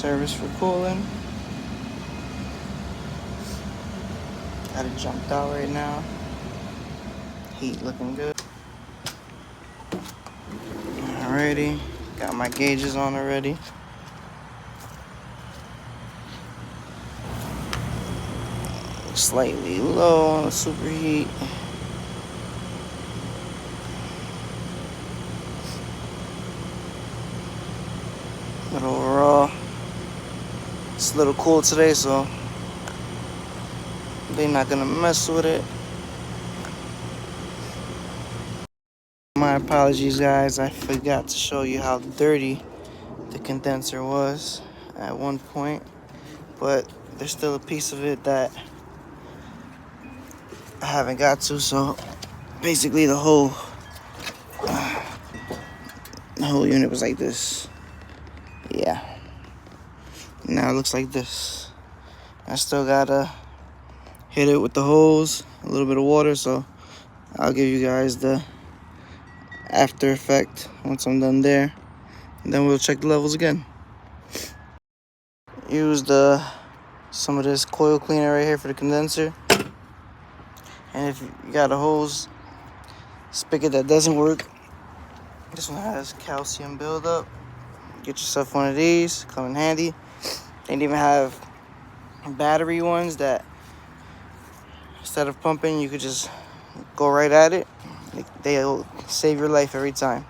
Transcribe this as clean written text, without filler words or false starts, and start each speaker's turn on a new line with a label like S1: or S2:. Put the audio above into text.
S1: service for cooling. Got it jumped out right now. Heat looking good. Alrighty, got my gauges on already. Slightly low on the superheat. But overall, it's a little cool today, so they're not gonna mess with it. My apologies, guys. I forgot to show you how dirty the condenser was at one point, but there's still a piece of it that I haven't got to. So basically, the whole unit was like this. Yeah. Now it looks like this. I still gotta hit it with the hose, a little bit of water. So I'll give you guys the after effect once I'm done there, and then we'll check the levels again. Use some of this coil cleaner right here for the condenser, and if you got a hose spigot that doesn't work, this one has calcium buildup. Get yourself one of these, come in handy. They even have battery ones that instead of pumping, you could just go right at it. They'll save your life every time.